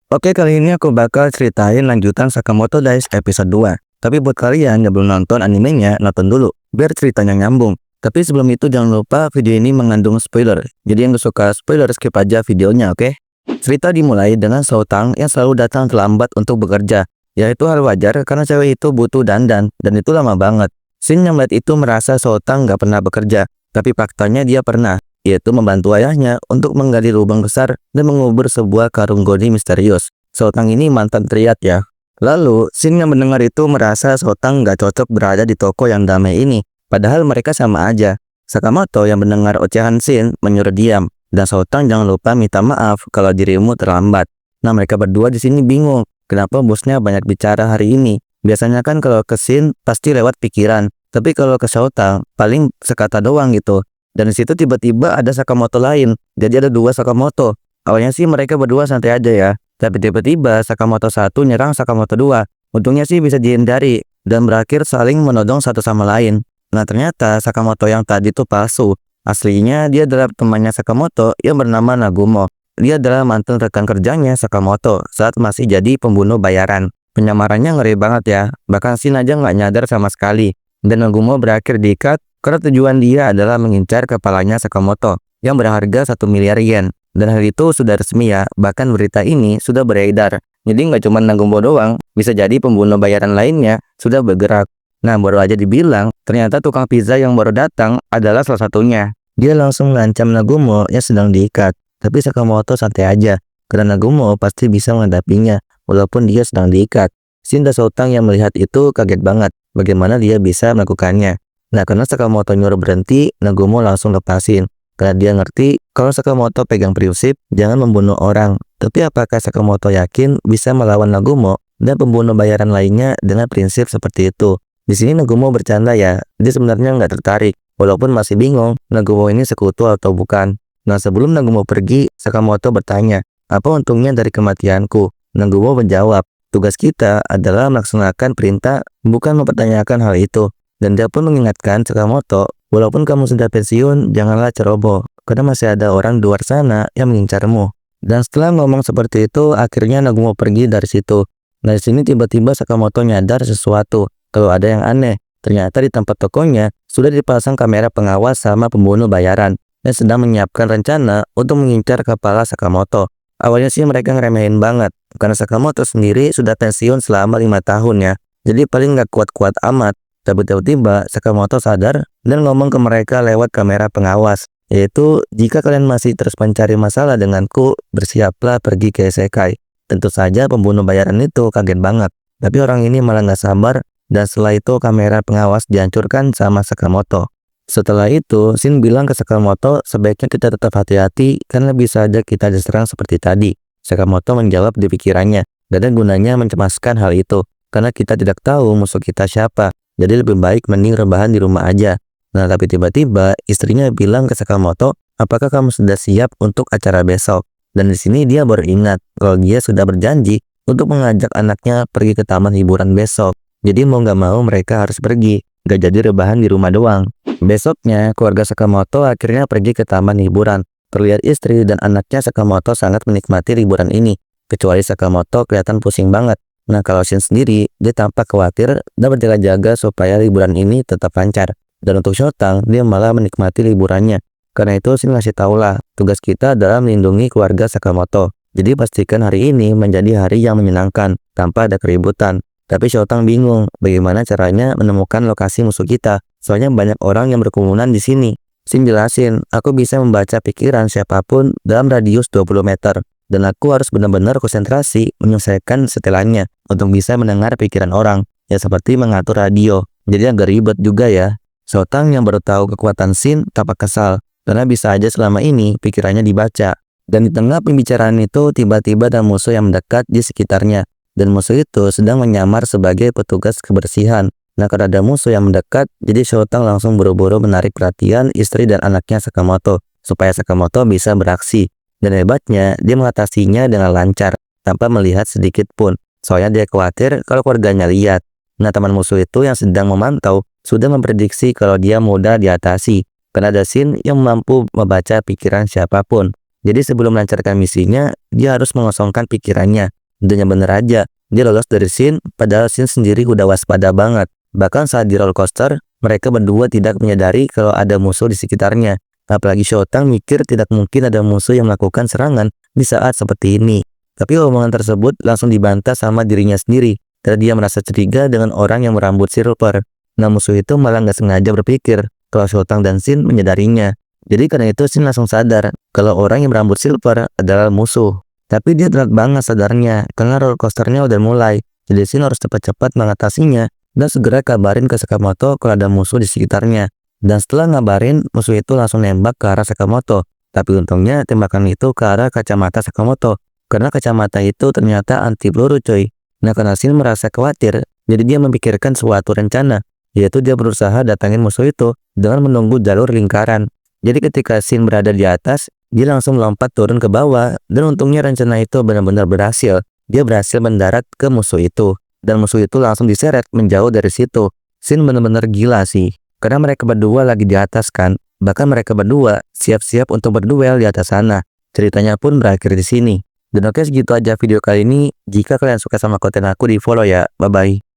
Oke, kali ini aku bakal ceritain lanjutan Sakamoto Days episode 2. Tapi buat kalian yang belum nonton animenya, nonton dulu, biar ceritanya nyambung. Tapi sebelum itu jangan lupa video ini mengandung spoiler. Jadi yang gak suka spoiler skip aja videonya, oke? Cerita dimulai dengan Soutang yang selalu datang terlambat untuk bekerja. Yaitu hal wajar karena cewek itu butuh dandan, dan itu lama banget. Shin yang melihat itu merasa Soutang gak pernah bekerja, tapi faktanya dia pernah, yaitu membantu ayahnya untuk menggali lubang besar dan mengubur sebuah karung goni misterius. Soutang ini mantan triad ya. Lalu, Shin yang mendengar itu merasa Soutang gak cocok berada di toko yang damai ini, padahal mereka sama aja. Sakamoto yang mendengar ocehan Shin menyuruh diam, dan Soutang jangan lupa minta maaf kalau dirimu terlambat. Nah, mereka berdua di sini bingung, kenapa bosnya banyak bicara hari ini. Biasanya kan kalau ke Shin pasti lewat pikiran, tapi kalau ke Soutang paling sekata doang gitu. Dan di situ tiba-tiba ada Sakamoto lain, jadi ada dua Sakamoto. Awalnya sih mereka berdua santai aja ya, tapi tiba-tiba Sakamoto 1 nyerang Sakamoto 2. Untungnya sih bisa dihindari dan berakhir saling menodong satu sama lain. Nah, ternyata Sakamoto yang tadi tuh palsu. Aslinya dia adalah temannya Sakamoto yang bernama Nagumo. Dia adalah mantan rekan kerjanya Sakamoto saat masih jadi pembunuh bayaran. Penyamarannya ngeri banget ya, bahkan Shin aja nggak nyadar sama sekali. Dan Nagumo berakhir diikat karena tujuan dia adalah mengincar kepalanya Sakamoto yang berharga 1 miliar yen. Dan hal itu sudah resmi ya, bahkan berita ini sudah beredar. Jadi nggak cuma Nagumo doang, bisa jadi pembunuh bayaran lainnya sudah bergerak. Nah, baru aja dibilang, ternyata tukang pizza yang baru datang adalah salah satunya. Dia langsung ngancam Nagumo yang sedang diikat. Tapi Sakamoto santai aja, karena Nagumo pasti bisa menghadapinya, walaupun dia sedang diikat. Shin dan Soutang yang melihat itu kaget banget, bagaimana dia bisa melakukannya. Nah, karena Sakamoto nyuruh berhenti, Nagumo langsung lepasin. Karena dia ngerti kalau Sakamoto pegang prinsip jangan membunuh orang. Tapi apakah Sakamoto yakin bisa melawan Nagumo dan pembunuh bayaran lainnya dengan prinsip seperti itu? Di sini Nagumo bercanda ya, dia sebenarnya nggak tertarik. Walaupun masih bingung, Nagumo ini sekutu atau bukan. Nah, sebelum Nagumo pergi, Sakamoto bertanya, apa untungnya dari kematianku? Nagumo menjawab, tugas kita adalah melaksanakan perintah, bukan mempertanyakan hal itu. Dan dia pun mengingatkan Sakamoto, walaupun kamu sudah pensiun, janganlah ceroboh, karena masih ada orang di luar sana yang mengincarmu. Dan setelah ngomong seperti itu, akhirnya Nagumo pergi dari situ. Nah, di sini tiba-tiba Sakamoto nyadar sesuatu, kalau ada yang aneh. Ternyata di tempat tokonya sudah dipasang kamera pengawas sama pembunuh bayaran dan sedang menyiapkan rencana untuk mengincar kepala Sakamoto. Awalnya sih mereka ngeremehin banget, karena Sakamoto sendiri sudah pensiun selama 5 tahun ya, jadi paling nggak kuat-kuat amat. Tapi tiba-tiba Sakamoto sadar dan ngomong ke mereka lewat kamera pengawas, yaitu jika kalian masih terus mencari masalah denganku, bersiaplah pergi ke Isekai. Tentu saja pembunuh bayaran itu kaget banget, tapi orang ini malah nggak sabar dan setelah itu kamera pengawas dihancurkan sama Sakamoto. Setelah itu, Shin bilang ke Sakamoto sebaiknya kita tetap hati-hati karena bisa saja kita diserang seperti tadi. Sakamoto menjawab di pikirannya, gak ada gunanya mencemaskan hal itu, karena kita tidak tahu musuh kita siapa. Jadi lebih baik mending rebahan di rumah aja. Nah, tapi tiba-tiba istrinya bilang ke Sakamoto, apakah kamu sudah siap untuk acara besok? Dan di sini dia baru ingat kalau dia sudah berjanji untuk mengajak anaknya pergi ke taman hiburan besok. Jadi mau nggak mau mereka harus pergi, gak jadi rebahan di rumah doang. Besoknya, keluarga Sakamoto akhirnya pergi ke taman hiburan. Terlihat istri dan anaknya Sakamoto sangat menikmati liburan ini. Kecuali Sakamoto kelihatan pusing banget. Nah, kalau Shin sendiri, dia tampak khawatir dan berjaga-jaga supaya liburan ini tetap lancar. Dan untuk Soutang, dia malah menikmati liburannya. Karena itu Shin ngasih tau lah, tugas kita adalah melindungi keluarga Sakamoto. Jadi pastikan hari ini menjadi hari yang menyenangkan, tanpa ada keributan. Tapi Soutang bingung, bagaimana caranya menemukan lokasi musuh kita. Soalnya banyak orang yang berkerumun di sini. Shin jelasin, aku bisa membaca pikiran siapapun dalam radius 20 meter. Dan aku harus benar-benar konsentrasi menyelesaikan setelannya untuk bisa mendengar pikiran orang, ya seperti mengatur radio. Jadi agak ribet juga ya. Soutang yang baru tahu kekuatan Shin tampak kesal, karena bisa aja selama ini pikirannya dibaca. Dan di tengah pembicaraan itu tiba-tiba ada musuh yang mendekat di sekitarnya. Dan musuh itu sedang menyamar sebagai petugas kebersihan. Nah, karena ada musuh yang mendekat, jadi Soutang langsung buru-buru menarik perhatian istri dan anaknya Sakamoto, supaya Sakamoto bisa beraksi. Dan hebatnya, dia mengatasinya dengan lancar, tanpa melihat sedikit pun. Soalnya dia khawatir kalau keluarganya lihat. Nah, teman musuh itu yang sedang memantau, sudah memprediksi kalau dia mudah diatasi. Karena ada Shin yang mampu membaca pikiran siapapun. Jadi sebelum melancarkan misinya, dia harus mengosongkan pikirannya. Dan yang bener aja, dia lolos dari Shin, padahal Shin sendiri udah waspada banget. Bahkan saat di roller coaster, mereka berdua tidak menyadari kalau ada musuh di sekitarnya. Apalagi Shotang mikir tidak mungkin ada musuh yang melakukan serangan di saat seperti ini. Tapi omongan tersebut langsung dibantah sama dirinya sendiri, karena dia merasa curiga dengan orang yang berambut silver. Nah, musuh itu malah nggak sengaja berpikir kalau Shotang dan Shin menyadarinya. Jadi karena itu Shin langsung sadar kalau orang yang berambut silver adalah musuh. Tapi dia telat banget sadarnya karena roller coasternya udah mulai. Jadi Shin harus cepat-cepat mengatasinya dan segera kabarin ke Sakamoto kalau ada musuh di sekitarnya. Dan setelah ngabarin, musuh itu langsung nembak ke arah Sakamoto. Tapi untungnya tembakan itu ke arah kacamata Sakamoto. Karena kacamata itu ternyata anti peluru coy. Nah, karena Shin merasa khawatir, jadi dia memikirkan suatu rencana, yaitu dia berusaha datangin musuh itu dengan menunggu jalur lingkaran. Jadi ketika Shin berada di atas, dia langsung melompat turun ke bawah, dan untungnya rencana itu benar-benar berhasil. Dia berhasil mendarat ke musuh itu, dan musuh itu langsung diseret menjauh dari situ. Shin benar-benar gila sih, karena mereka berdua lagi di atas kan. Bahkan mereka berdua siap-siap untuk berduel di atas sana. Ceritanya pun berakhir di sini. Dan oke, segitu aja video kali ini. Jika kalian suka sama konten aku, di follow ya. Bye-bye.